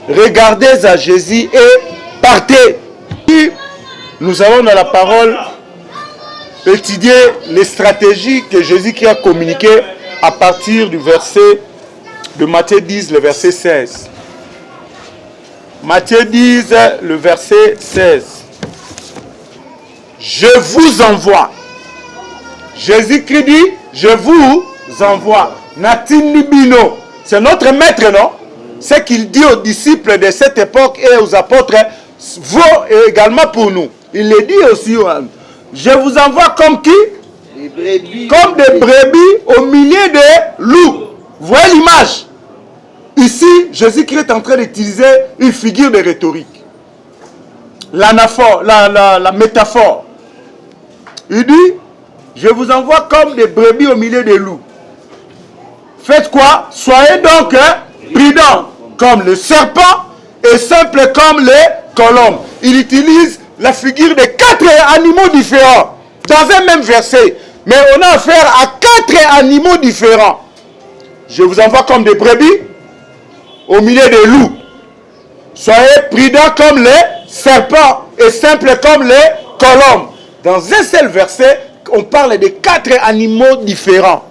regardez à Jésus et partez. Nous allons dans la parole étudier les stratégies que Jésus qui a communiquées à partir du verset de Matthieu 10, le verset 16. Matthieu 10, le verset 16. Je vous envoie. Jésus-Christ dit, je vous envoie. Natini Bino. C'est notre maître, non? Ce qu'il dit aux disciples de cette époque et aux apôtres vaut également pour nous. Il le dit aussi. Je vous envoie comme qui? Des brebis. Comme des brebis au milieu de loups. Vous voyez l'image? Ici, Jésus-Christ est en train d'utiliser une figure de rhétorique. L'anaphore, la métaphore. Il dit, je vous envoie comme des brebis au milieu des loups. Faites quoi? Soyez donc prudents comme le serpent et simples comme les colombes. Il utilise la figure de 4 animaux différents dans un même verset. Mais on a affaire à 4 animaux différents. Je vous envoie comme des brebis au milieu des loups. Soyez prudents comme les serpents et simples comme les colombes. Dans un seul verset, on parle de 4 animaux différents.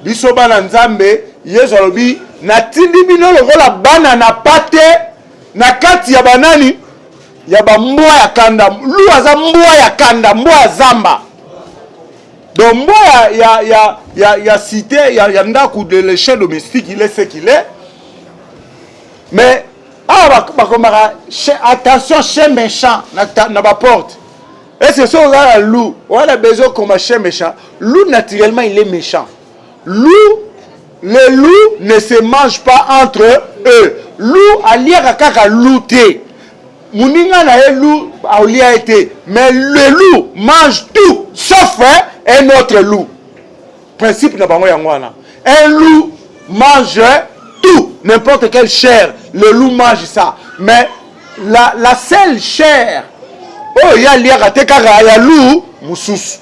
Bisoba na nzambe Yesu alobi natindi bino lokola bana na pate na kati ya banani ya bambwa ya kanda. Lu aza mbwa ya kanda, mbwa ya zamba. Donc mbwa ya cité ya ndaku de l'échelle domestique, il est ce qu'il est. Mais attention, chien méchant na ba porte. Et c'est ça, on a le loup. On a besoin comme un chien méchant. Loup, naturellement, il est méchant. Les loups ne se mangent pas entre eux. Loup, alia kaka louté. Mouninga na loup, alia été. Mais le loup mange tout, sauf un autre loup. Principe na bango yangwana. Un loup mange tout, n'importe quelle chair. Le loup mange ça. Mais la seule chair, oh, il y a un loup, moussous.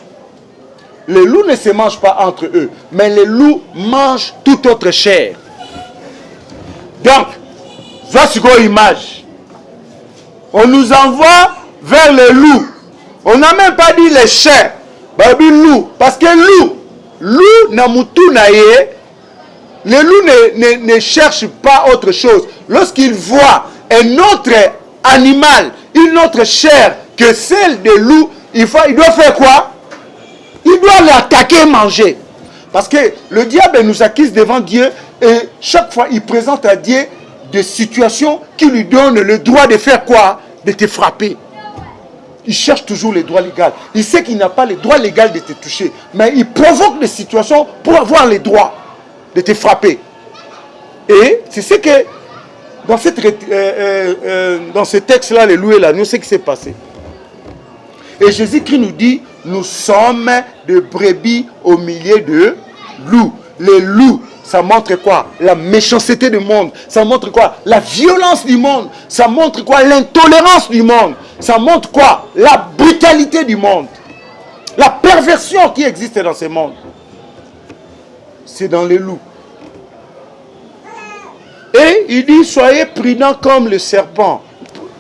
Les loups ne se mangent pas entre eux, mais les loups mangent toute autre chair. Donc, voici une image. On nous envoie vers les loups. On n'a même pas dit les chiens. Babi loup. Parce que loup na mutu na ye. Les loups ne cherchent pas autre chose. Lorsqu'ils voient un autre animal, une autre chair que celle de loup, il doit faire quoi? Il doit l'attaquer et manger. Parce que le diable nous accuse devant Dieu et chaque fois il présente à Dieu des situations qui lui donnent le droit de faire quoi? De te frapper. Il cherche toujours le droit légal. Il sait qu'il n'a pas le droit légal de te toucher. Mais il provoque des situations pour avoir le droit de te frapper. Et c'est ce que dans ce texte-là, les loups et l'agneau, c'est ce qui s'est passé. Et Jésus-Christ nous dit, nous sommes de brebis au milieu de loups. Les loups, ça montre quoi? La méchanceté du monde. Ça montre quoi? La violence du monde. Ça montre quoi? L'intolérance du monde. Ça montre quoi? La brutalité du monde. La perversion qui existe dans ce monde. C'est dans les loups. Et il dit, soyez prudents comme le serpent.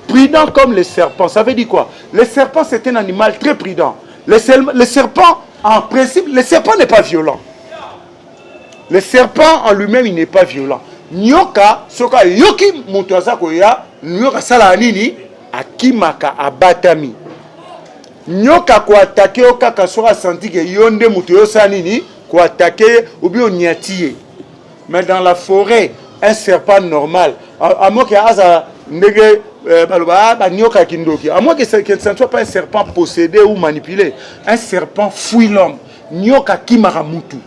Prudent comme le serpent. Ça veut dire quoi? Le serpent, c'est un animal très prudent. Le serpent, en principe, le serpent n'est pas violent. Le serpent en lui-même, il n'est pas violent. Nyoka, soka yoki mutuaza koya, nyoka sala nini, akimaka abatami. Nyoka ko attaquer o kaka soka senti que yonde mutuyo sa nini, ko attaquer ou bien nyatiye. Mais dans la forêt, un serpent normal, à moins qu'il y ait ndege nyoka kindoki, à moins que ce ne soit pas un serpent possédé ou manipulé, un serpent fuit l'homme. Nyoka kimara mutu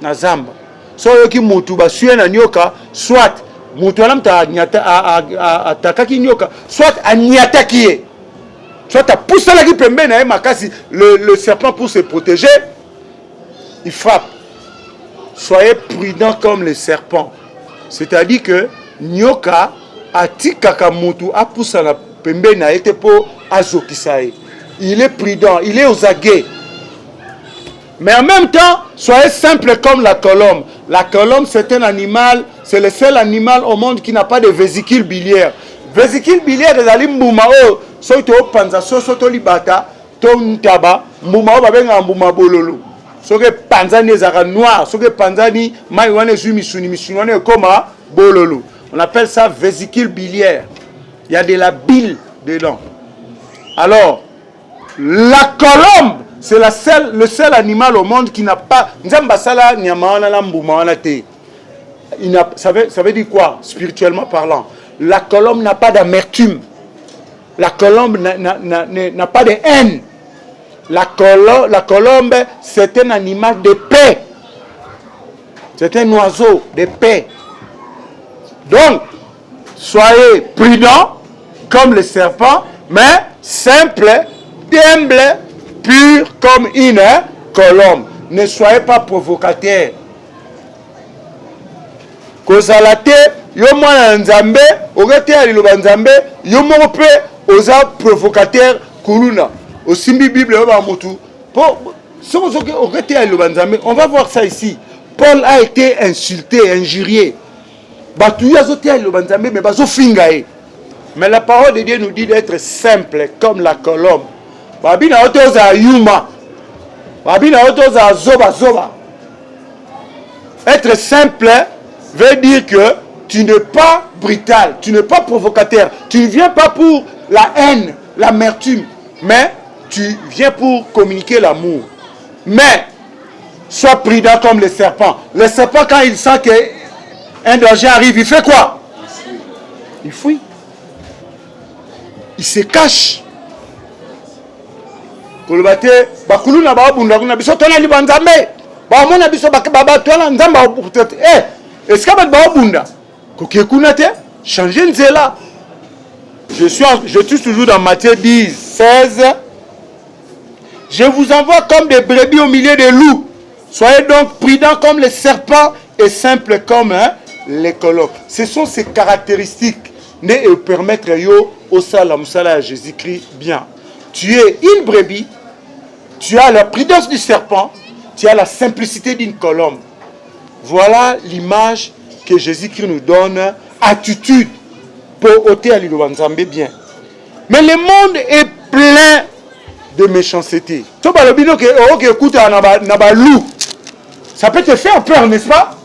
na zamba. So yoki mutu ba suye na nyoka, soit mutu alam ta atakaki nyoka, soit anyatakie. Soit ta pousse la qui pembe na makasi, le serpent pour se protéger, il frappe. Soyez prudents comme les serpents. C'est-à-dire que nyoka atikaka mutu apusa na pembe na ete po azokisae. Il est prudent, il est aux aguets. Mais en même temps, soyez simple comme la colombe. La colombe, c'est un animal, c'est le seul animal au monde qui n'a pas de vésicule biliaire. Vésicule biliaire des alim boumao, soit to panza, soit to libata, to ntaba, boumao babenga bouma bololo. Soit que panza ni zara noir, soit que panza ni maïwane zumi suni misuniwane koma bololo. On appelle ça vésicule biliaire. Il y a de la bile dedans. Alors, la colombe, c'est le seul animal au monde qui n'a pas... Ça veut dire quoi, spirituellement parlant? La colombe n'a pas d'amertume. La colombe n'a pas de haine. La colombe, c'est un animal de paix. C'est un oiseau de paix. Donc, soyez prudents comme le serpent, mais simple, humble, pur comme une colombe. Ne soyez pas provocateurs. Kozalate, yo mwana nzambe, ogete ya liloba nzambe, yo moko pe oza provocateur kuluna. Osimbi Bible yo ba mutu. On va voir ça ici. Paul a été insulté, injurié. Mais la parole de Dieu nous dit d'être simple comme la colombe. Être simple veut dire que tu n'es pas brutal, tu n'es pas provocateur, tu ne viens pas pour la haine, l'amertume, mais tu viens pour communiquer l'amour. Mais sois prudent comme le serpent. Le serpent, quand il sent qu'un danger arrive, il fait quoi? Il fuit. Il se cache. Kolobate, bakulu na ba bunda kuna biso tona li banzambe. Ba mona biso ba tona nzamba peut-être. Est-ce que ba bunda? Kokekuna te, changer nzela. Je suis toujours dans Matthieu 10, 16. Je vous envoie comme des brebis au milieu des loups. Soyez donc prudents comme les serpents et simples comme les colombes. Ce sont ces caractéristiques qui permettent au salam à Jésus-Christ bien. Tu es une brebis, tu as la prudence du serpent, tu as la simplicité d'une colombe. Voilà l'image que Jésus-Christ nous donne, attitude pour ôter à l'Ilobanzambe bien. Mais le monde est plein de méchanceté. Ça peut te faire peur, n'est-ce pas?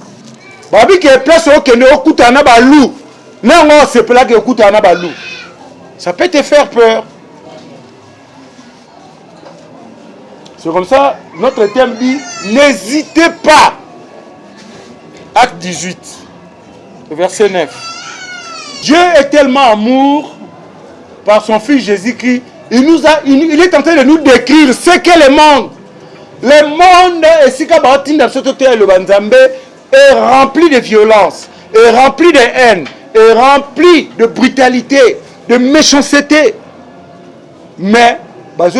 Ça peut te faire peur. C'est comme ça, notre thème dit, n'hésitez pas. Acte 18, verset 9. Dieu est tellement amour par son Fils Jésus-Christ, il est en train de nous décrire ce qu'est le monde. Le monde est rempli de violence, est rempli de haine, est rempli de brutalité, de méchanceté. Mais, donc,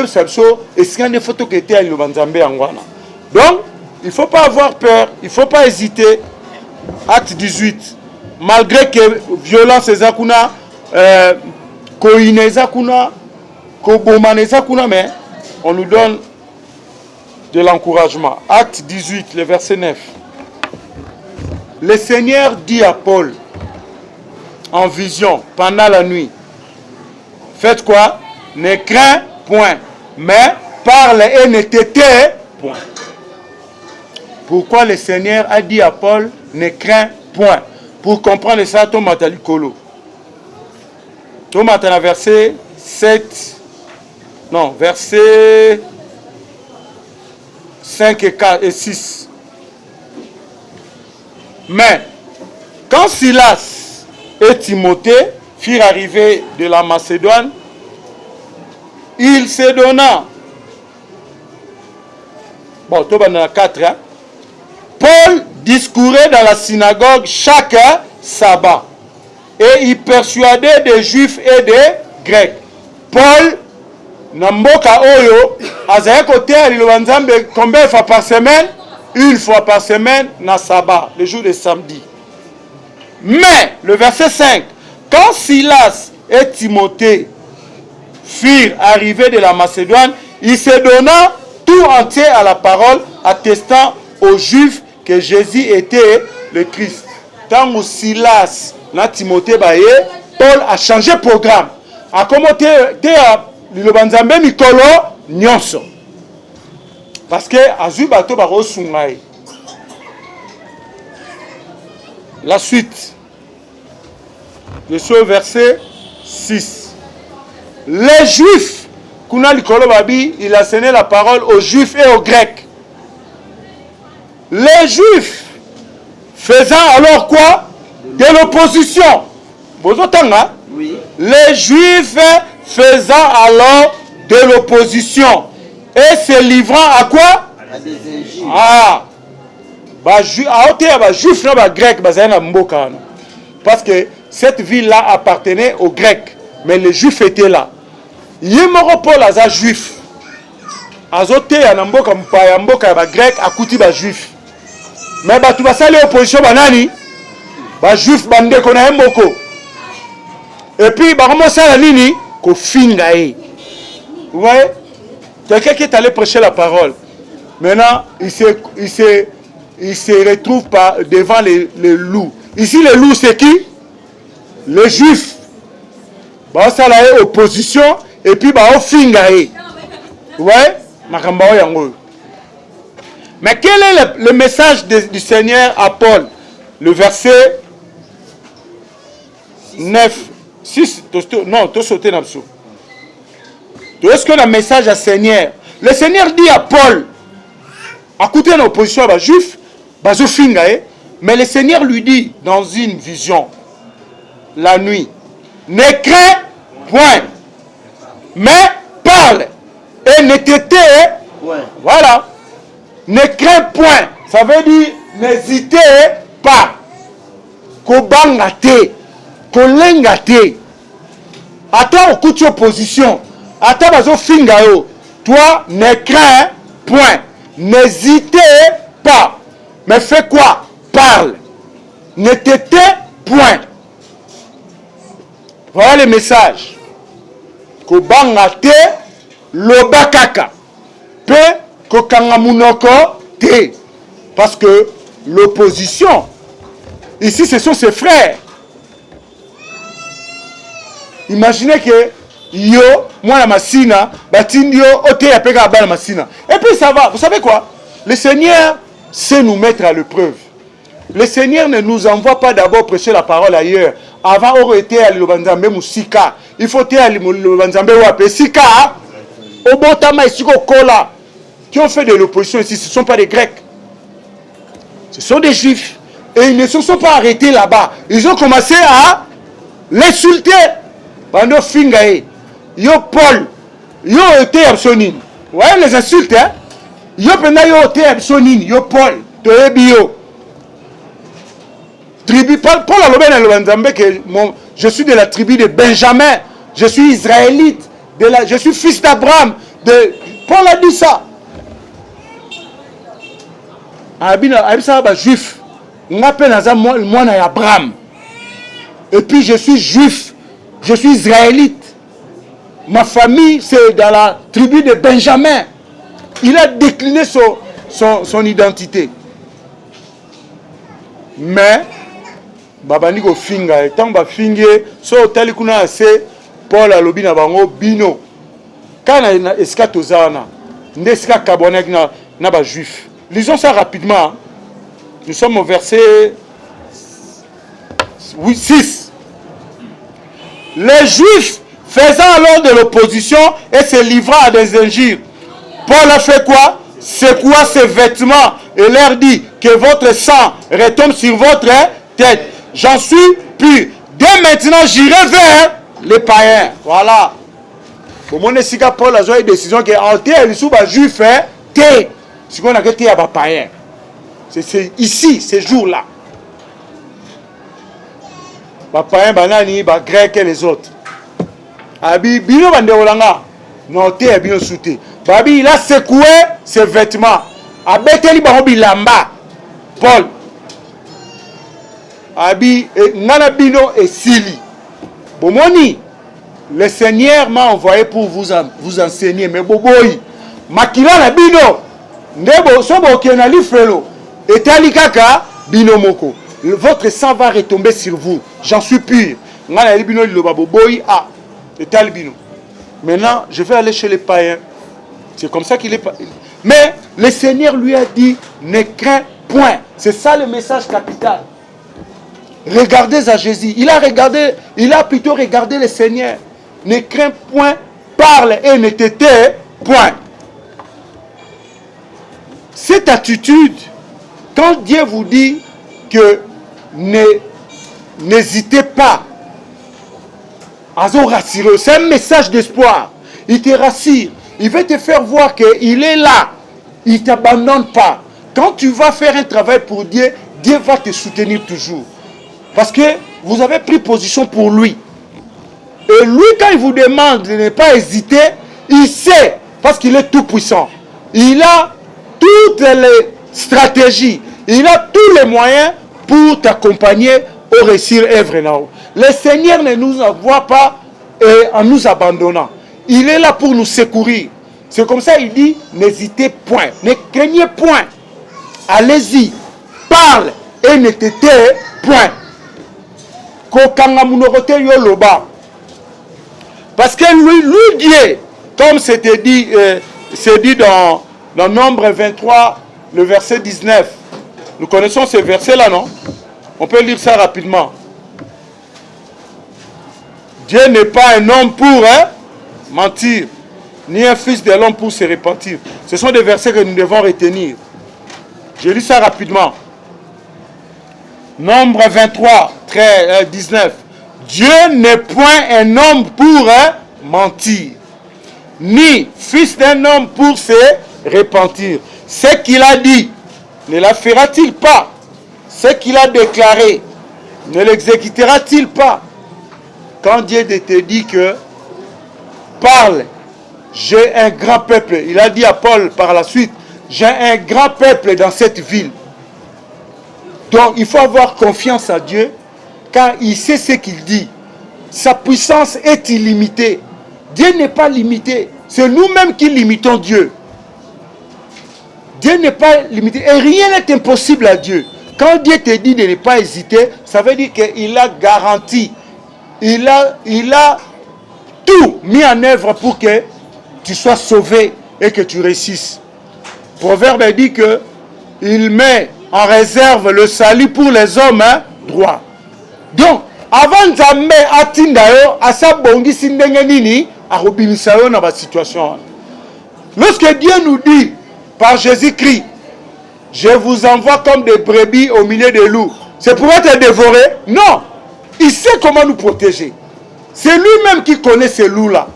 il ne faut pas avoir peur, il ne faut pas hésiter. Acte 18. Malgré que violence est zakuna, koine zakuna, kobomane zakuna, mais on nous donne de l'encouragement. Acte 18, le verset 9. Le Seigneur dit à Paul, en vision, pendant la nuit, faites quoi? Ne crains point, mais parle et ne te tais point. Pourquoi le Seigneur a dit à Paul, ne crains point? Pour comprendre ça, Tomata Likolo. Tomata verset 7, non, verset 5 et 4 et 6. Mais, quand Silas et Timothée firent arriver de la Macédoine, il se donna. Bon, Tomata 4, hein? Paul discourait dans la synagogue chaque sabbat et il persuadait des juifs et des grecs. Paul, Namboka Oyo, Azaïa Kote, combien de fois par semaine? Une fois par semaine, na sabbat, le jour de samedi. Mais, le verset 5, quand Silas et Timothée firent arriver de la Macédoine, il se donna tout entier à la parole, attestant aux Juifs que Jésus était le Christ. Tant Silas, na Timothée Baye, Paul a changé programme. A commenté le banzambe mikolo nyonso. Parce que azu bato baro sungai. La suite. Je suis au verset 6. Les Juifs, kuna likolo babi, il a enseigné la parole aux Juifs et aux Grecs. Les Juifs faisant alors quoi? De l'opposition. Vous entendez? Oui. Les Juifs faisant alors de l'opposition et se livrant à quoi? À des injures. Ah, Juifs et Grecs, parce que cette ville-là appartenait aux Grecs, mais les Juifs étaient là. Yemoro Paul aza Juif, azote ya namboka mpaya mboka ya ba Grec akuti ba Juif, mais batu basali opposition banani ba Juif bande kona mboko. Et puis bakomosala nini ko finga e. Vous voyez? Quelqu'un qui est allé prêcher la parole. Maintenant, il se retrouve devant les loups. Ici, les loups, c'est qui? Les Juifs. Bah, ça là est opposition. Et puis, bah, au fingaé. Vous voyez? Mais quel est le message du Seigneur à Paul? Le verset 9. 6. Non, tu as sauté dans le est-ce que le message à Seigneur? Le Seigneur dit à Paul, écoutez une opposition à Juif, mais le Seigneur lui dit dans une vision, la nuit, ne crains point, mais parle et ne t'étais voilà, ne crains point, ça veut dire n'hésitez pas, kobangate, kolengate, attends au coup de opposition. Toi, ne crains point. N'hésitez pas. Mais fais quoi? Parle. Ne t'étais point. Voilà le message. Kobangate lobakaka. Pe kokangamunoko te. Parce que l'opposition, ici ce sont ses frères. Imaginez que yo, moi la massina, batindio, ote ya pega ba la massina. Et puis ça va. Vous savez quoi? Le Seigneur sait nous mettre à l'épreuve. Le Seigneur ne nous envoie pas d'abord prêcher la parole ailleurs. Avant, on était à l'Obanzambe Moussika. Il faut être à l'Obanzambe Wapé. Sika, au Botama et Siko Kola, qui ont fait de l'opposition ici, ce ne sont pas des Grecs. Ce sont des Juifs. Et ils ne se sont pas arrêtés là-bas. Ils ont commencé à l'insulter. Bando Fingae. Yo Paul, yo été absonin. Vous voyez les insultes, hein? Yo pena yo été absonin, yo Paul, to ebio. Tribu Paul a l'obé que je suis de la tribu de Benjamin, je suis israélite, je suis fils d'Abraham. Paul a dit ça. Abisa ba juif, m'appelle naza moi na Abraham. Et puis je suis juif, je suis israélite. Ma famille, c'est dans la tribu de Benjamin. Il a décliné son identité. Mais, babani ko finga, tant ba finge, so tali kuna ase, Paul a lobi na bango bino. Quand na eskato zana, ndeska kabonek na ba juif. Lisons ça rapidement. Nous sommes au verset 6. Les Juifs faisant alors de l'opposition et se livrant à des injures. Paul a fait quoi? Secoua ses vêtements et leur dit que votre sang retombe sur votre tête. J'en suis pur. Dès maintenant, j'irai vers les païens. Voilà. Pour mon esika, Paul a eu une décision que en terre, les juifs, c'est ce qu'on a été à païen. C'est ici, ces jours-là. Les païens, les grecs et les autres. Abi bino bande olanga noté bino souté babi il a secoué ses vêtements abeteli bango bilamba Paul abi ngana bino esili bomoni le Seigneur m'a envoyé pour vous enseigner mais boboyi makila na bino ndebo sobo kenali frelo etali kaka bino moko. Votre sang va retomber sur vous, j'en suis pur. Ngana bino liloba boboyi ah etali bino. Maintenant, je vais aller chez les païens. C'est comme ça qu'il est. Mais le Seigneur lui a dit, ne crains point. C'est ça le message capital. Regardez à Jésus. Il a plutôt regardé le Seigneur. Ne crains point, parle et ne te tais point. Cette attitude, quand Dieu vous dit que n'hésitez pas, c'est un message d'espoir. Il te rassure. Il veut te faire voir qu'il est là. Il ne t'abandonne pas. Quand tu vas faire un travail pour Dieu, Dieu va te soutenir toujours. Parce que vous avez pris position pour lui. Et lui, quand il vous demande de ne pas hésiter, il sait, parce qu'il est tout puissant. Il a toutes les stratégies. Il a tous les moyens pour t'accompagner au réussir œuvre. Le Seigneur ne nous envoie pas en nous abandonnant. Il est là pour nous secourir. C'est comme ça il dit, n'hésitez point, ne craignez point. Allez-y, parle et ne te tais point. Parce que lui Dieu, comme c'était dit, c'est dit dans Nombre 23, le verset 19. Nous connaissons ce verset-là, non? On peut lire ça rapidement. Dieu n'est pas un homme pour mentir, ni un fils de l'homme pour se repentir. Ce sont des versets que nous devons retenir. Je lis ça rapidement. Nombre 23, 19. Dieu n'est point un homme pour mentir, ni fils d'un homme pour se repentir. Ce qu'il a dit, ne la fera-t-il pas? Ce qu'il a déclaré, ne l'exécutera-t-il pas? Quand Dieu te dit que parle, j'ai un grand peuple, il a dit à Paul par la suite, j'ai un grand peuple dans cette ville. Donc il faut avoir confiance à Dieu, car il sait ce qu'il dit. Sa puissance est illimitée. Dieu n'est pas limité. C'est nous-mêmes qui limitons Dieu. Dieu n'est pas limité. Et rien n'est impossible à Dieu. Quand Dieu te dit de ne pas hésiter, ça veut dire qu'il a garanti. Il a tout mis en œuvre pour que tu sois sauvé et que tu réussisses. Proverbe dit que il met en réserve le salut pour les hommes droits. Donc, avant Nzambe atindayo asa bongisi ndenge nini akobimisa yo na ba situation. Lorsque Dieu nous dit par Jésus-Christ, je vous envoie comme des brebis au milieu des loups, c'est pour être dévoré? Non. Il sait comment nous protéger. C'est lui-même qui connaît ces loups-là.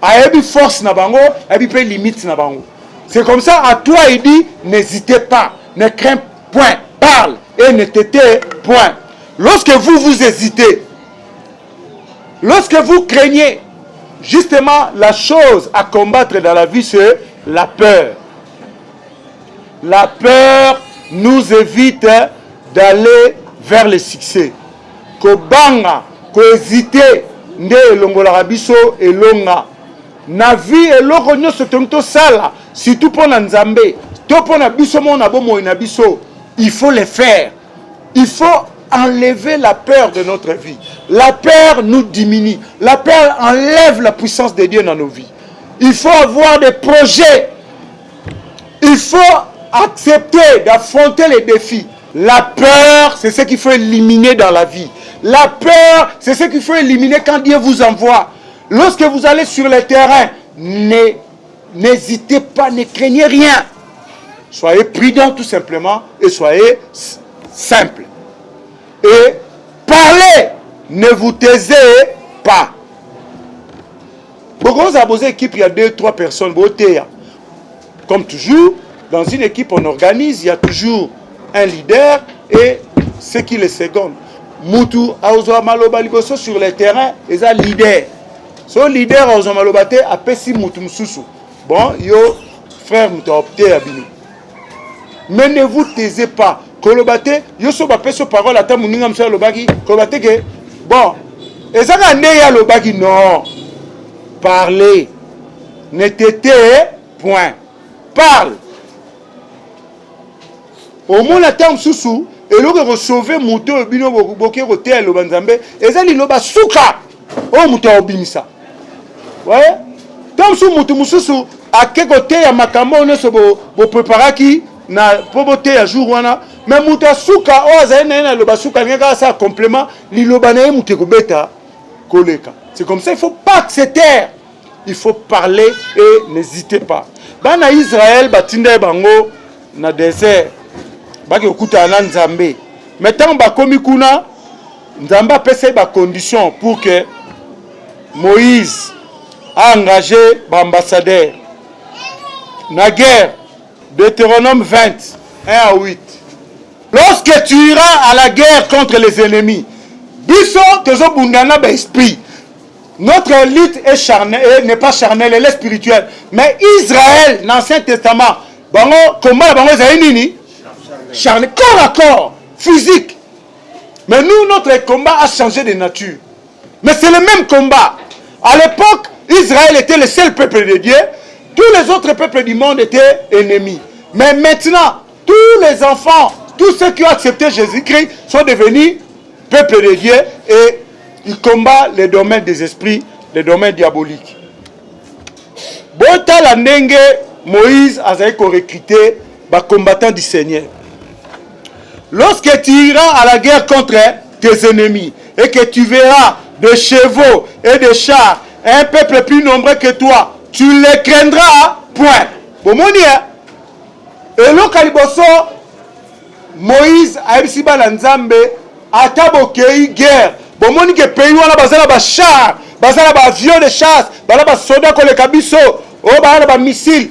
Ayebi force na bango, ayebi pe limite na bango. C'est comme ça, à toi il dit, n'hésitez pas, ne crains point, parle et ne te tais point. Lorsque vous hésitez, lorsque vous craignez, justement la chose à combattre dans la vie, c'est la peur. La peur nous évite d'aller vers le succès. Kobanga, hésiter, nde elongola biso elonga. Na vie eloko nyonso tonto sala, surtout pour Nzambe, to pour na biso mona bomo na biso, il faut le faire. Il faut enlever la peur de notre vie. La peur nous diminue. La peur enlève la puissance de Dieu dans nos vies. Il faut avoir des projets. Il faut accepter d'affronter les défis. La peur, c'est ce qu'il faut éliminer dans la vie. La peur, c'est ce qu'il faut éliminer quand Dieu vous envoie. Lorsque vous allez sur le terrain, n'hésitez pas, ne craignez rien. Soyez prudents tout simplement et soyez simples. Et parlez, ne vous taisez pas. Beaucoup vous avez équipe, il y a 2-3 personnes. Comme toujours, dans une équipe, on organise, il y a toujours un leader et ceux qui le secondent. Moutou, Aozo Maloba Liboso sur le terrain, ils ont un leader. Son leader, Aozo Maloba, a pessi Moutou Moussou. Bon, yo, frère, Moutou a opté à Bino. Mais ne vous taisez pas. Kolobate, yo so ba peso parole ata muninga msa lobaki, kolobate que bon, ezaka ndeya lobaki non. Parlez. Ne te tais point. parle. Au moins la terme sous et l'on sauver moto bino boké côté le banzambe et ça liloba souka oh moto obimisa ouais tant sous moto mususu à quel côté ya makambo on se bo préparaki na pobote ya jour wana mais moto souka oh za na le basuka ngaka ça complément liloba na moto ko beta koleka. C'est comme ça, il ne faut pas que c'est terre. Il faut parler et n'hésitez pas. Bana Israël batinde bango na désert. Baki okuta na Nzambe. Maintenant ba komi kuna Nzambe a pesa ba condition pour que Moïse a engagé ba ambassadeur. Na guerre Deutéronome 20 1 à 8. Lorsque tu iras à la guerre contre les ennemis, biso tezo bundana ba esprit. Notre lutte est charnelle, n'est pas charnelle, elle est spirituelle. Mais Israël, dans l'Ancien Testament, combat charnel, corps à corps, physique. Mais nous, notre combat a changé de nature. Mais c'est le même combat. À l'époque, Israël était le seul peuple de Dieu. Tous les autres peuples du monde étaient ennemis. Mais maintenant, tous les enfants, tous ceux qui ont accepté Jésus-Christ sont devenus peuple de Dieu et il combat les domaines des esprits, les domaines diaboliques. Bota la ndenge Moïse a recruté les combattants du Seigneur. Lorsque tu iras à la guerre contre tes ennemis et que tu verras des chevaux et des chars, un peuple plus nombreux que toi, tu les craindras, point. Bon, mon et l'okaliboso, Moïse a eu si bas l'anzambe, a tabokei guerre. Bon, mon pays wana bazala ba char, bazala ba avion de chasse, bazala ba soda ko le kabiso, o bazala ba missile.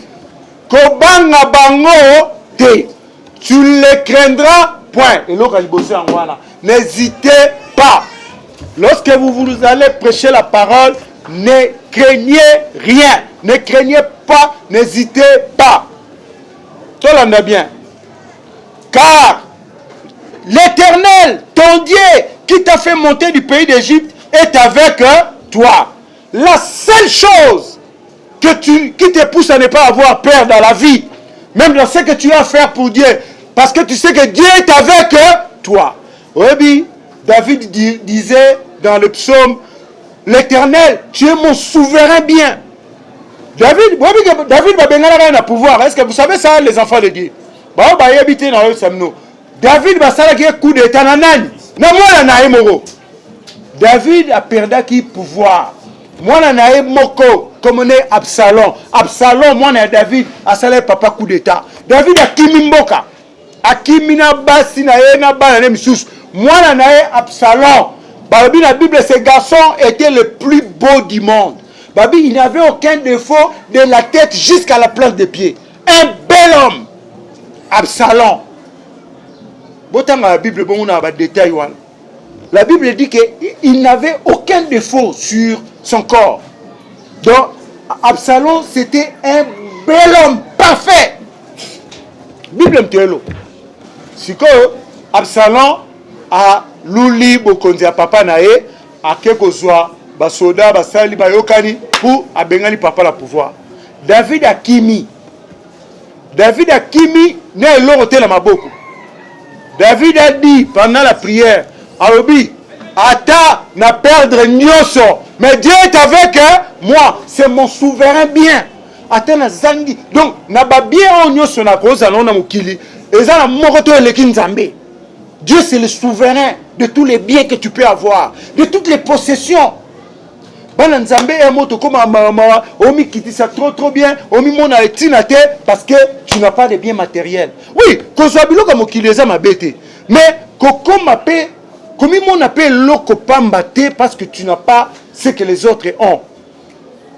Ko banga bango te. Tu les craindras, point. Et l'okaliboso en wana. N'hésitez pas. Lorsque vous allez prêcher la parole, ne craignez rien. Ne craignez pas, n'hésitez pas. Tout le monde est bien. Car l'Éternel, ton Dieu, qui t'a fait monter du pays d'Égypte, est avec toi. La seule chose qui te pousse à ne pas avoir peur dans la vie, même dans ce que tu as à faire pour Dieu, parce que tu sais que Dieu est avec toi. Oui, David disait dans le psaume, l'Éternel, tu es mon souverain bien. David va pouvoir. Est-ce que vous savez ça, les enfants de Dieu? David va faire un coup d'état. David a perdu qui pouvoir. Moi, je moko comme on est Absalom. Absalom, moi, je David, a salé papa coup d'état. David a kimi mboka. A kimi na basi na ye na ba na misusu. Moi, je Absalom. Babi, la Bible, ce garçon était le plus beau du monde. Babi, il n'avait aucun défaut de la tête jusqu'à la plante des pieds. Un bel homme. Absalom. La Bible, la Bible dit qu'il n'avait aucun défaut sur son corps. Donc, Absalom, c'était un bel homme parfait. Bible me dit, si Absalom a l'ouli bokonzi a papa nae, a quelque soit basoda basali bayokani pour a bengani papa la pouvoir. David a kimi ne l'oroté la maboko. David a dit pendant la prière, Arobi, Ata n'a perdre nyoso, mais Dieu est avec moi, c'est mon souverain bien. Ata na zangi, donc na ba bien nyoso na koza na mokili, eza na mokoto eleki nzambe. Dieu c'est le souverain de tous les biens que tu peux avoir, de toutes les possessions. Bana nzambe est moto comme omi kitisa trop bien, omi mona etinate parce que tu n'as pas de biens matériels. Oui, kozwa biloko mokili eza mabete. Mais kokoma pe komi mona pe loko pambate parce que tu n'as pas ce que les autres ont.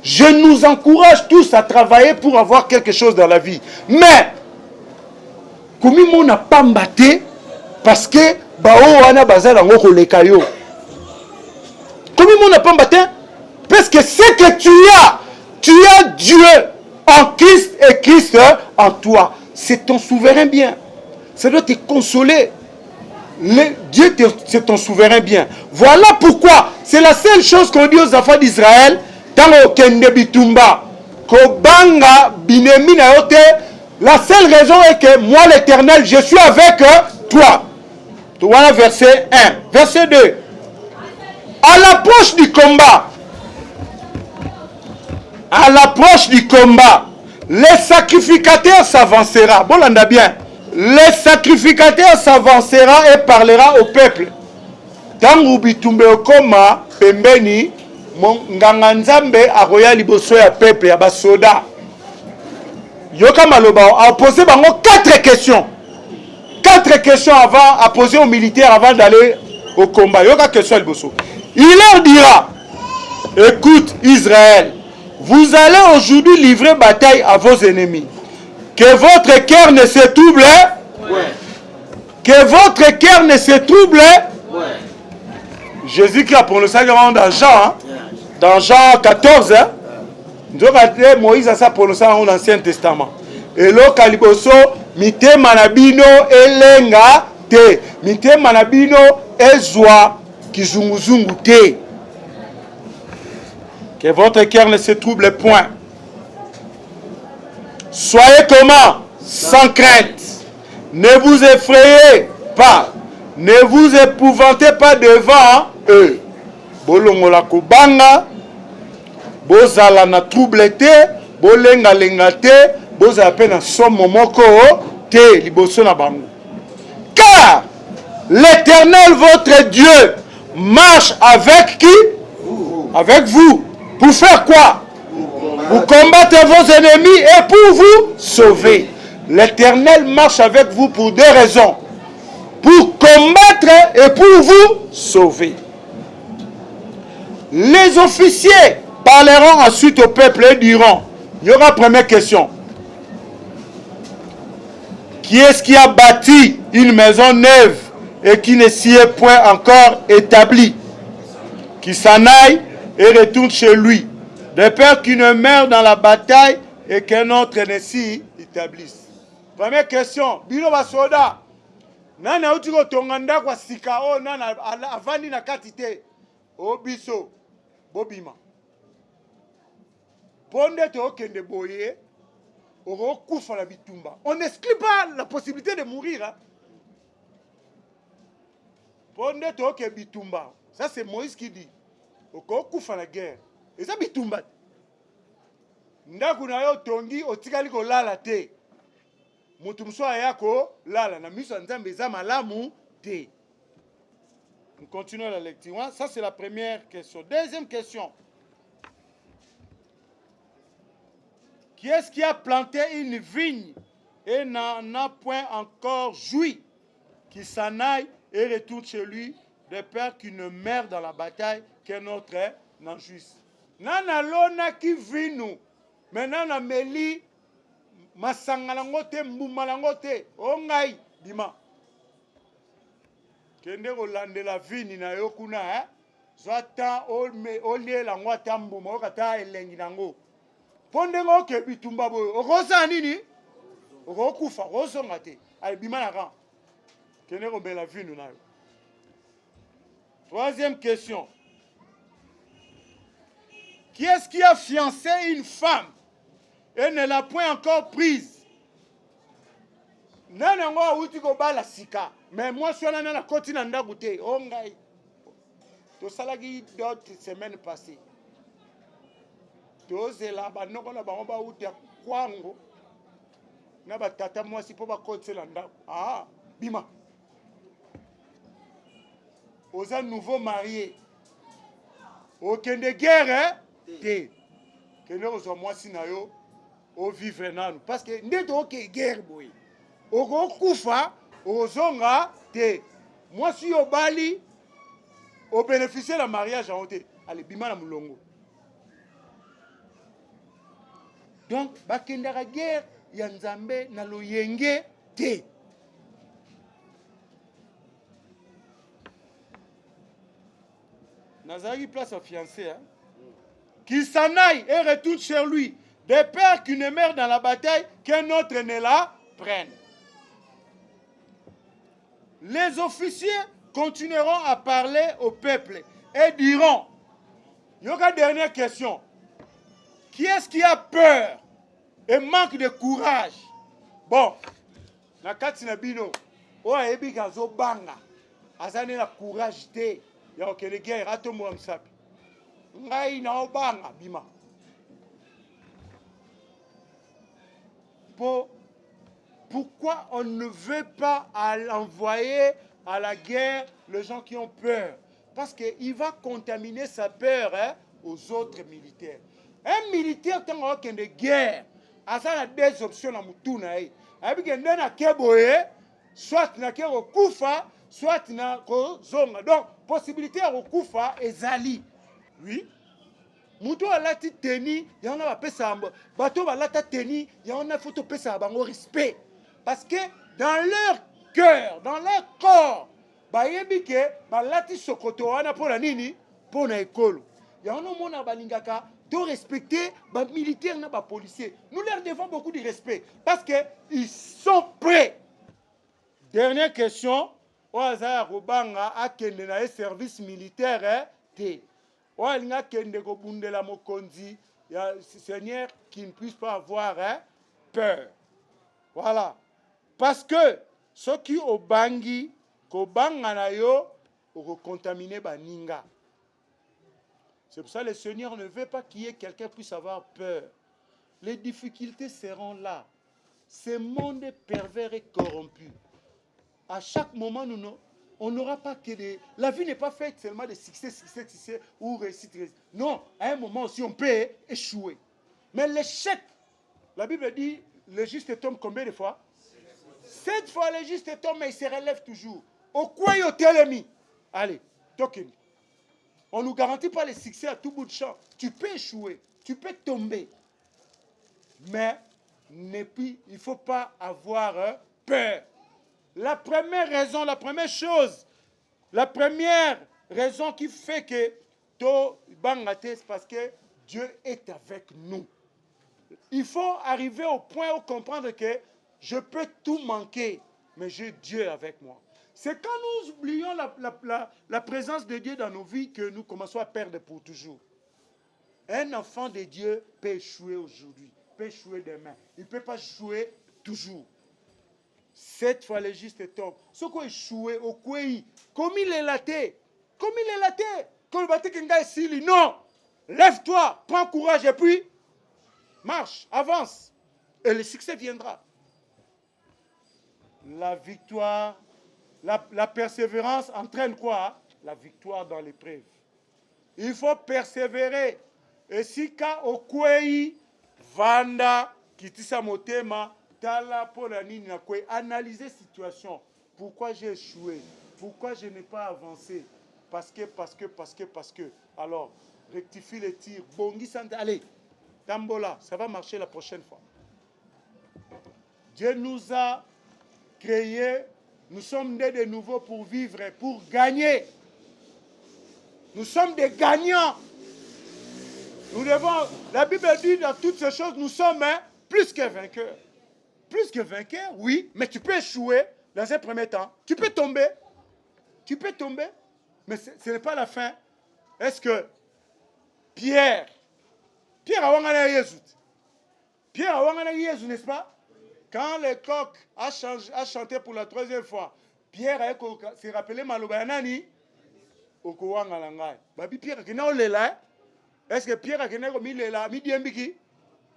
Je nous encourage tous à travailler pour avoir quelque chose dans la vie. Mais komi mona pambate parce que bao wana bazala ngoko lekayo. Komi mona pambate parce que ce que tu as Dieu en Christ et Christ en toi. C'est ton souverain bien. Ça doit te consoler. Dieu, c'est ton souverain bien. Voilà pourquoi, c'est la seule chose qu'on dit aux enfants d'Israël, dans le Kende Bitumba, Kobanga Binemi na yote, La seule raison est que moi, l'Éternel, je suis avec toi. Voilà verset 1. Verset 2. À l'approche du combat, les sacrificateurs s'avancera. Bon, on a bien. Les sacrificateurs s'avancera et parlera au peuple. Tangu bitumbe okoma pembeni nganga nzambe akoya liboso ya peuple ya basoda. Yoka maloba a posé bango 4 questions. 4 questions avant à poser aux militaires avant d'aller au combat. Yoka question liboso. Il leur dira: écoute Israël, vous allez aujourd'hui livrer bataille à vos ennemis. Que votre cœur ne se trouble. Ouais. Que votre cœur ne se trouble. Ouais. Jésus qui a prononcé dans Jean, hein? Dans Jean 14, hein? Moïse a ça prononcé dans l'Ancien Testament. Et là, Kaliboso, mite manabino elenga te, mite manabino ezwa kizunguzungu te. Que votre cœur ne se trouble point. Soyez comment? Sans crainte. Ne vous effrayez pas. Ne vous épouvantez pas devant eux. Bolongola kubanga, bozala na trouble te, bolenga lenga te, bozala pe na somo moko te liboso na bango. Car l'Éternel votre Dieu marche avec qui? Avec vous. Pour faire quoi? Pour combattre vos ennemis et pour vous sauver. L'Éternel marche avec vous pour 2 raisons. Pour combattre et pour vous sauver. Les officiers parleront ensuite au peuple et diront, il y aura première question. Qui est-ce qui a bâti une maison neuve et qui ne s'y est point encore établi? Qui s'en aille et retourne chez lui, de peur qu'il ne meure dans la bataille et qu'un autre ne s'y établisse. Première question, bino basoda. Nana utiko tonganda kwa sika o nana avandi na katite. O biso bobima. Ponde to okende boye. Oro kufa la bitumba. On n'exclut pas la possibilité de mourir. Hein? Ponde to okende bitumba. Ça c'est Moïse qui dit. Oko kufa la guerre. Et ça bitumba. Ndaku na yo tongi otikali ko lala te. Mutu mswa yako lala na miso nzambe za malamu te. Nous continuons la lecture. Ça c'est la première question. Deuxième question. Qui est-ce qui a planté une vigne et n'en a point encore joui, qui s'en aille et retourne chez lui, de peur qu'il ne meure dans la bataille qu'un autre n'en jouisse. Nana lona qui vit nous, mais nana meli masangalangote mbumalangote ongai bima. Kende rolande la vigne na yokuna zwata olie la ngwata mbuma okata elengi nango. Pondengo ke bitumba boyo okosa nini okokufa okosonga te ay bima na ran. Kende ko bela vigne na yo. Troisième question. Qui est-ce qui a fiancé une femme et ne l'a point encore prise? Nanango uti ko bala sika, mais moi je suis là na koti na ndaku te ongai. To salagi d'autres semaines passées. Tozela banoko na bango ba uti kwango. Na ba tata mwasi po ba koti na ndaku. Ah, bima. Aux nouveau marié. Aucun de guerre, hein? Té. Que nous sommes mwasi na yo au vivre nanu. Parce que ndeto ok guerre boy. Oko kufa, ozonga te. Mwasi yo bali au bénéficier la mariage en té. Allez bima na mulongo. Donc bakendaka guerre ya nzambe na loyenge te. Nazari place au fiancé, hein? Qu'il s'en aille et retourne chez lui, de peur qu'il ne meure dans la bataille, qu'un autre ne la prenne. Les officiers continueront à parler au peuple et diront, il y aura une dernière question, qui est-ce qui a peur et manque de courage Bon, na kati na bino, oyo ayebi kazo banga, azane na courage te, ya okele guerre, atomo msapi. Ngai na obanga, bima. Pourquoi on ne veut pas envoyer à la guerre les gens qui ont peur? Parce qu'il va contaminer sa peur aux autres militaires. Un militaire, quand on a une guerre, il y a deux options dans le monde. Il y a soit na kufa, soit na zonga. Donc, possibilité de kufa est zali. Oui. Mutu alati teni, il y en a pas pesa bateau balata teni, il y en a photo pesa bango respect. Parce que dans leur cœur, dans leur corps, bayebi ke balati sokoto wana pona nini, pona ekolo. Il y en a mona balingaka de respecter ba militaires na ba policiers. Nous leur devons beaucoup de respect parce que ils sont prêts. Dernière question, oaza robanga akende na service militaire te. Oalinga kende ko bundela mokonzi, ya Seigneur qui ne puisse pas avoir peur. Voilà. Parce que ceux qui au bangi, ko banga na yo, au contaminer baninga. C'est pour ça que le Seigneur ne veut pas qu'il y ait quelqu'un qui puisse avoir peur. Les difficultés seront là. Ce monde est pervers et corrompu. À chaque moment, on n'aura pas que des... La vie n'est pas faite seulement de succès ou réussite. Non, à un moment aussi, on peut échouer. Mais l'échec, la Bible dit, le juste tombe combien de fois? 7 fois le juste tombe, mais il se relève toujours. Au coin, il y allez, token. On ne nous garantit pas le succès à tout bout de champ. Tu peux échouer, tu peux tomber. Mais il ne faut pas avoir peur. La première raison, la première chose, la première raison qui fait que to bangate, c'est parce que Dieu est avec nous. Il faut arriver au point où comprendre que je peux tout manquer, mais j'ai Dieu avec moi. C'est quand nous oublions la présence de Dieu dans nos vies que nous commençons à perdre pour toujours. Un enfant de Dieu peut échouer aujourd'hui, peut échouer demain. Il ne peut pas échouer toujours. 7 fois le juste tombe. Ce qui est échoué au Kouéi, comme il est laté, comme il est laté, comme le bâti Kenga ici, non, lève-toi, prends courage et puis marche, avance. Et le succès viendra. La victoire, la persévérance entraîne quoi? La victoire dans l'épreuve. Il faut persévérer. Et si ka au Kouéi, Vanda, Kitisa Motema, Tala Polanini, analyser situation. Pourquoi j'ai échoué? Pourquoi je n'ai pas avancé? Parce que. Alors, rectifie les tirs. Bongi Sante, allez, Tambola, ça va marcher la prochaine fois. Dieu nous a créés, nous sommes nés de nouveau pour vivre, pour gagner. Nous sommes des gagnants. Nous devons, la Bible dit dans toutes ces choses, nous sommes plus que vainqueurs. Plus que vainqueur, oui, mais tu peux échouer dans un premier temps. Tu peux tomber. Tu peux tomber. Mais ce n'est pas la fin. Est-ce que Pierre a wangana Jésus. Pierre a wangana Jésus, n'est-ce pas? Quand le coq a chanté pour la 3e fois, Pierre a s'est rappelé Malobanani au Kouangalangai. Babi Pierre qui n'a pas là. Est-ce que Pierre a mis là, mis Diembiki?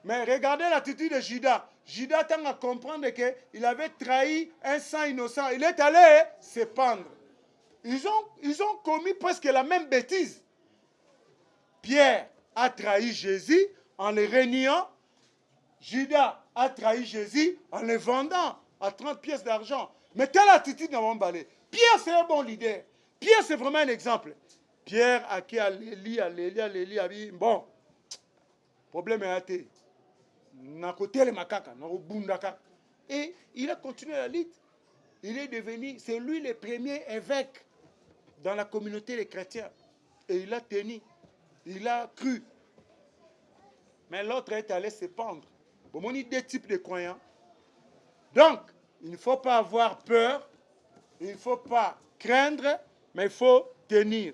Mais regardez l'attitude de Judas. Judas tend à comprendre qu'il avait trahi un sang innocent. Il est allé se pendre. Ils ont commis presque la même bêtise. Pierre a trahi Jésus en le reniant. Judas a trahi Jésus en le vendant à 30 pièces d'argent. Mais telle attitude dans mon balai. Pierre, c'est un bon leader. Pierre, c'est vraiment un exemple. Pierre a qui a dit, bon, problème est athée. Et il a continué la lutte. Il est devenu, c'est lui le premier évêque dans la communauté des chrétiens. Et il a tenu, il a cru. Mais l'autre est allé se pendre. Bon, on a deux types de croyants. Donc, il ne faut pas avoir peur, il ne faut pas craindre, mais il faut tenir.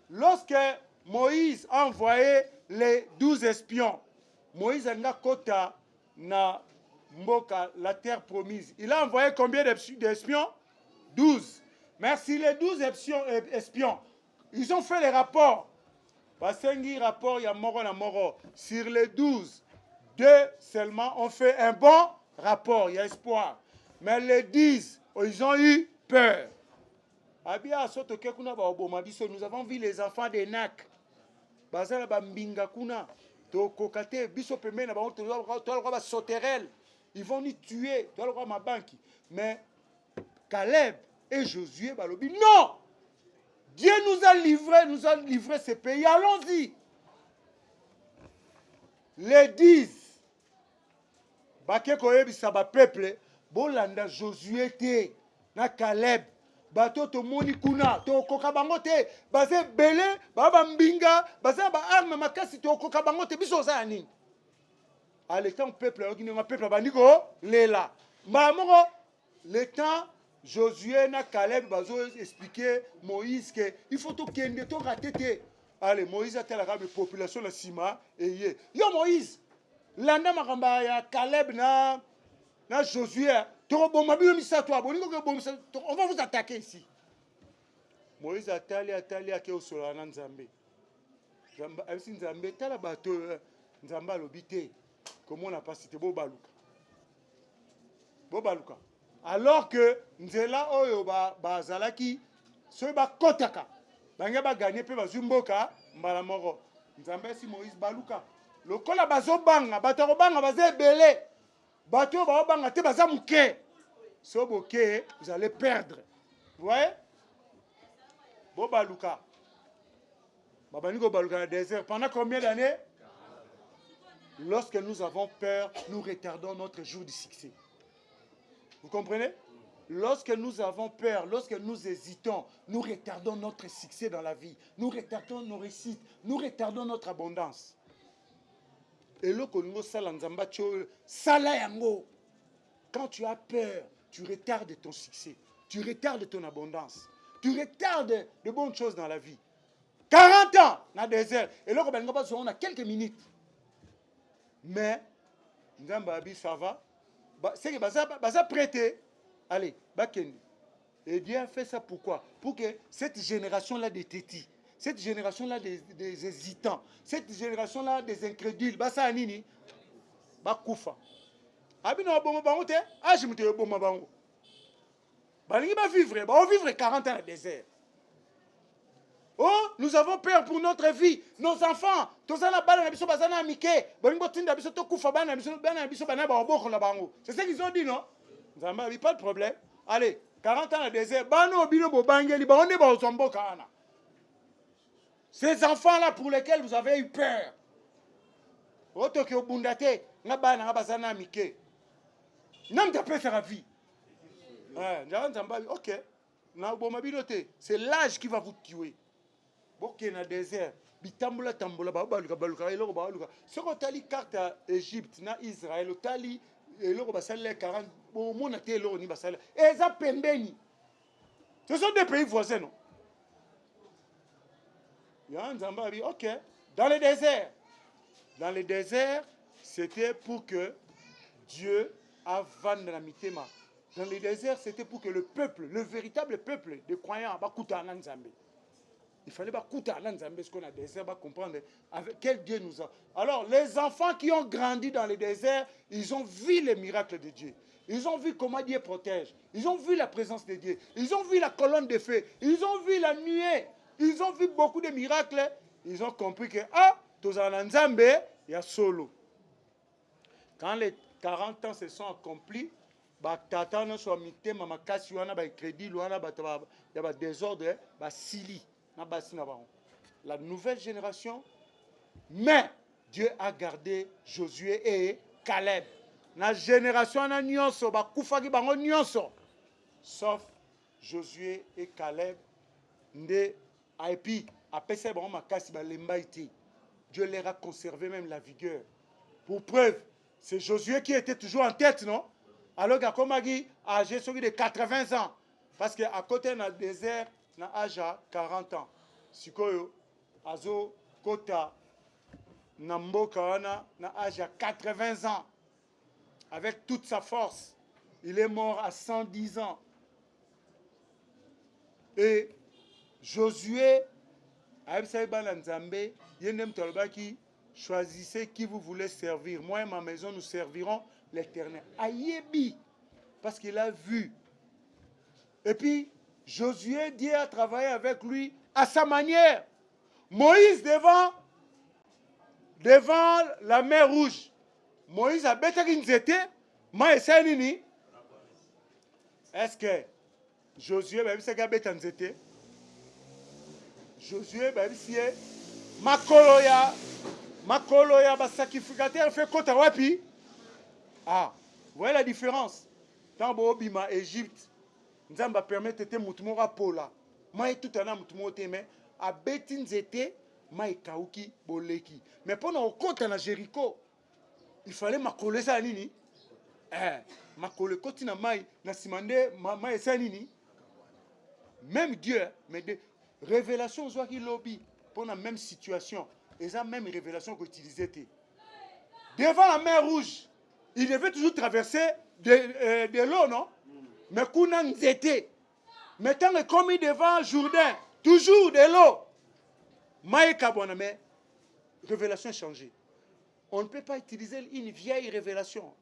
Lorsque Moïse a envoyé les 12 espions, Moïse a kota na Mboka, la terre promise. Il a envoyé combien d'espions? 12. Merci, les 12 espions. Ils ont fait les rapports. Basengi rapport, il y a moro na moro. Sur les 12, 2 seulement ont fait un bon rapport, il y a espoir. Mais les 10, ils ont eu peur. Nous avons vu les enfants des NAC. Bazala bambinga kuna. Tokokate, biso pembe na bango, toa sauterelle. Ils vont nous tuer. Toa ma banque. Mais Caleb et Josué balobi, non! Dieu nous a livré ce pays. Allons-y. Les 10. Bake koyebisa ba peuple, bolanda Josué te na Caleb. Bato to moni kuna, to koka bango te, baze belé, ba mbinga, baze ba arme makasi to koka bango te biso za nini. À l'état peuple, un peuple bandiko lela. Mamongo le temps Josué na Caleb bazo expliquer Moïse que il faut tout kende to rater. Allez, Moïse a tel la population la sima et yé. Yo Moïse, landa makamba ya Caleb na Josué, on va vous attaquer ici. Moïse a tali à qui au solana Nzambe. Nzambe tala bato Nzamba l'obité. Comment on a pas cité Bobaluka. Bobaluka. Alors que Nzela oyo bazalaki so ba kotaka. Banga ba gagner pe bazumboka mbala moko. Nzambe si Moïse baluka. Lokola bazobanga bato banga baze belé. Bato baobanga te baza muke. So boke, vous allez perdre. Vous voyez? Bobaluka. Babaniko baluka dans le désert. Pendant combien d'années? Lorsque nous avons peur, nous retardons notre jour de succès. Vous comprenez? Lorsque nous avons peur, lorsque nous hésitons, nous retardons notre succès dans la vie. Nous retardons nos réussites. Nous retardons notre abondance. Et là, quand tu as peur, tu retardes ton succès. Tu retardes ton abondance. Tu retardes de bonnes choses dans la vie. 40 ans dans le désert. Et là, on a quelques minutes. Mais, ça va. C'est que ça prêté. Allez, Bakendi. Et Dieu a fait ça pourquoi? Pour que cette génération-là des tétis, cette génération-là des hésitants, cette génération-là des incrédules, bah ça anini, bah koufa. Abino bon bango te, ah je me te bon bango. Bah ni va vivre, bah on vivre 40 ans dans le désert. Oh, nous avons peur pour notre vie, nos enfants. Tous ça na bala na biso bazana amike, bolingo tinda biso to koufa bana biso bana ba oboko la bango. C'est ce qu'ils ont dit non? Nzamba, pas de problème. Allez, 40 ans dans le désert, bano bino bo bangeli, ba on est ba osombo kana. Ces enfants-là pour lesquels vous avez eu peur. Otoke obundate, na bana na bazana amike. Nam tapé sa vie. Ok. C'est l'âge qui va vous tuer. Ok, dans le désert. Bitambola tambola baluka baluka eloko baluka. Ce qu'on t'a li carte Égypte na Israël, tali eloko basale 40 bon mona te eloko ni basale. Eza pembeni. Ce sont des pays voisins non. Ok. Dans le désert. Dans le désert, c'était pour que Dieu avant de la mitema. Dans le désert, c'était pour que le peuple, le véritable peuple des croyants, il fallait ce qu'on a désert, comprendre avec quel Dieu nous a. Alors, les enfants qui ont grandi dans le désert, ils ont vu les miracles de Dieu. Ils ont vu comment Dieu protège. Ils ont vu la présence de Dieu. Ils ont vu la colonne de feu. Ils ont vu la nuée. Ils ont vu beaucoup de miracles. Ils ont compris que, il y a solo. Quand les 40 ans se sont accomplis, la nouvelle génération, mais Dieu a gardé Josué et Caleb. La génération sauf Josué et Caleb. Dieu leur a conservé même la vigueur. Pour preuve, c'est Josué qui était toujours en tête, non? Alors que Komagi a âgé de 80 ans. Parce qu'à côté dans le désert, il a âge à 40 ans. Sikoyo, Azo, Kota, Namboka, na âge à 80 ans. avec toute sa force. Il est mort à 110 ans. Et Josué, choisissez qui vous voulez servir. Moi et ma maison, nous servirons l'Éternel. Ayebi, parce qu'il a vu. Et puis, Josué, Dieu a travaillé avec lui à sa manière. Moïse devant la mer Rouge. Moïse a bêté qu'il était. Est-ce que Josué a bêté qu'il était? Josué a bêté Makoloya sacrificateur fait côte à wapi. Ah, vous voyez la différence? Dans Bobima, Égypte, nous avons permis de mutumora pola. Moi tout à l'heure mutumo mais à betin zete, moi kauki boleki. Mais pendant côte à Jéricho, il fallait makoler ça nini. Makoler côte na mai na simande mai ça nini. Même Dieu, mais des révélations soit qui lobby pour la même situation. Et ça même révélation qu'on utilisait. Devant la mer Rouge, il devait toujours traverser de l'eau, non? Mais qu'on a été. Maintenant, il est commis devant Jourdain, toujours de l'eau. Mais révélation changée. On ne peut pas utiliser une vieille révélation.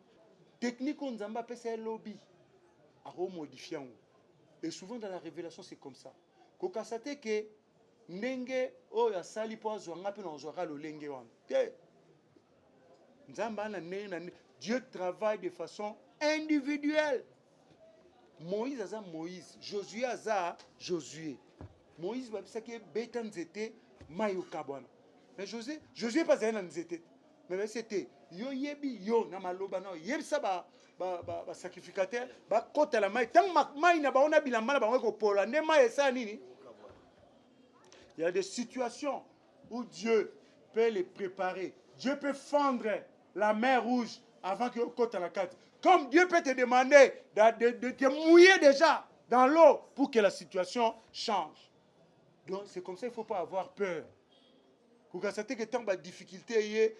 Technique, on a appelé ça lobby. À remodifier. Et souvent dans la révélation, c'est comme ça. Quand on sait que ndenge oyo asali po azwanga pe na ozwaka lolenge wana te nzamba na Dieu travaille de façon individuelle. Moïse aza Moïse, Josué aza Josué. Moïse babisaki beta nzete mayoka bwana. Mais Josué pas na nzete. Mais c'était yo yebi yo na maloba na yebisa ba sacrificateur ba kota la mai tant mai na ba ona bilamba na ba ko pola ne mai esa nini. Il y a des situations où Dieu peut les préparer. Dieu peut fendre la mer Rouge avant que côte à la carte. Comme Dieu peut te demander de te mouiller déjà dans l'eau pour que la situation change. Donc c'est comme ça, il ne faut pas avoir peur. Quand vous avez des difficultés,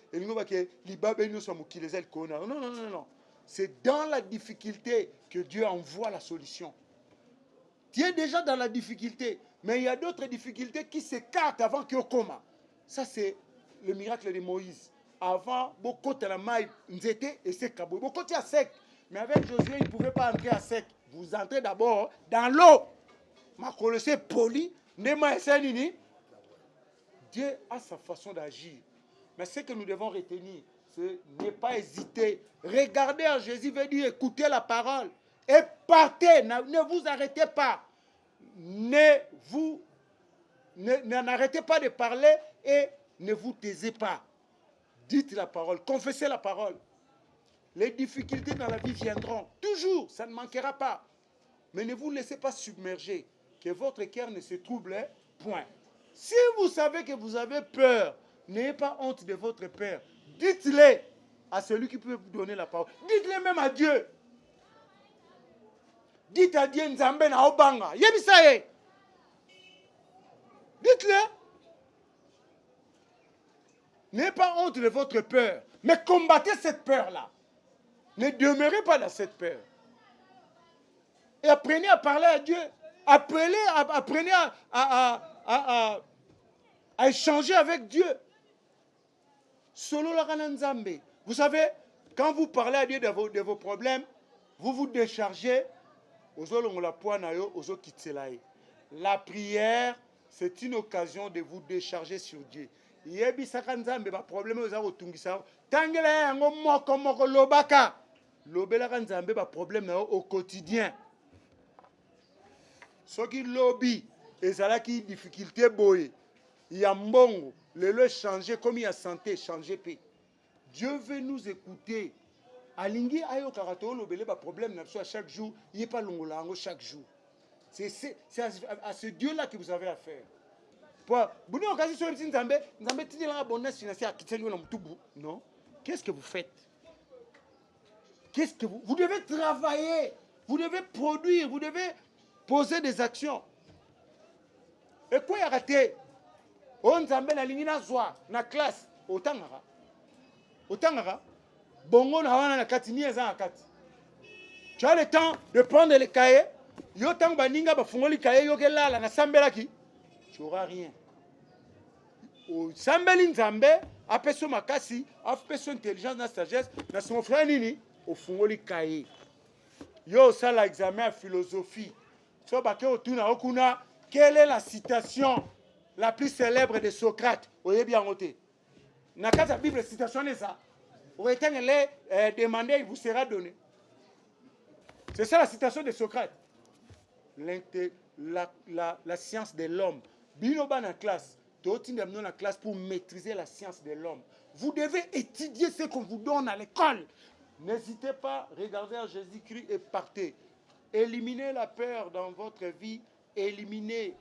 non. C'est dans la difficulté que Dieu envoie la solution. Tu es déjà dans la difficulté. Mais il y a d'autres difficultés qui s'écartent avant que coma. Ça, c'est le miracle de Moïse. Avant, beaucoup de la maille, nzete et sec. Beaucoup de sec. Mais avec Josué, il ne pouvait pas entrer à sec. Vous entrez d'abord dans l'eau. Ma connaissez poli. Dieu a sa façon d'agir. Mais ce que nous devons retenir, c'est ne pas hésiter. Regardez à Jésus, veut dire écoutez la parole. Et partez. Ne vous arrêtez pas. N'arrêtez pas de parler et ne vous taisez pas. Dites la parole, confessez la parole. Les difficultés dans la vie viendront. Toujours, ça ne manquera pas. Mais ne vous laissez pas submerger. Que votre cœur ne se trouble point. Si vous savez que vous avez peur, n'ayez pas honte de votre peur. Dites-le à celui qui peut vous donner la parole. Dites-le même à Dieu. Dites à Dieu Nzambe na obanga. Yebisaye. Dites-le. N'ayez pas honte de votre peur. Mais combattez cette peur-là. Ne demeurez pas dans cette peur. Et apprenez à parler à Dieu. Apprenez à échanger avec Dieu. Solo la Nzambe. Vous savez, quand vous parlez à Dieu de vos problèmes, vous vous déchargez. La prière, c'est une occasion de vous décharger sur Dieu. Problème au quotidien. Ce qui lobby et ça qui difficulté boy. Il y a mbongo, le changer comme il y a santé, changer paix. Dieu veut nous écouter. Alingi ayo karato lobele ba problème na à chaque jour, il n'est pas longolango chaque jour. C'est à ce Dieu là que vous avez affaire. Non. Qu'est-ce que vous faites? Vous devez travailler, vous devez produire, vous devez poser des actions. Et quoi y a raté? On Nzambe na lingina zwa na classe otangara. bongo na wana na kati ni eza na kati. Tu as le temps de prendre les cahiers. Yo tang baninga ba fungoli cahier yo kelala na sambelaki. Tu auras rien. Au sambeli nzambe apeso makasi, apeso intelligence na sagesse, na son frère nini au fungoli cahier. Yo ça l'examen à philosophie. So bake otuna okuna, quelle est la citation la plus célèbre de Socrate? Oyebi yango te. Na kati ya Bible citation est ça. Oetengele demandez, il vous sera donné. C'est ça la citation de Socrate. La science de l'homme. Binoba na classe. Totinda na classe pour maîtriser la science de l'homme. Vous devez étudier ce qu'on vous donne à l'école. N'hésitez pas, regardez à Jésus-Christ et partez. Éliminez la peur dans votre vie. Éliminez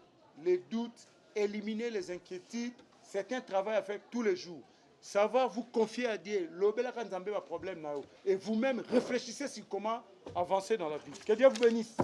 les doutes. Éliminez les inquiétudes. C'est un travail à faire tous les jours. Savoir vous confier à Dieu. Et vous-même réfléchissez sur comment avancer dans la vie. Que Dieu vous bénisse.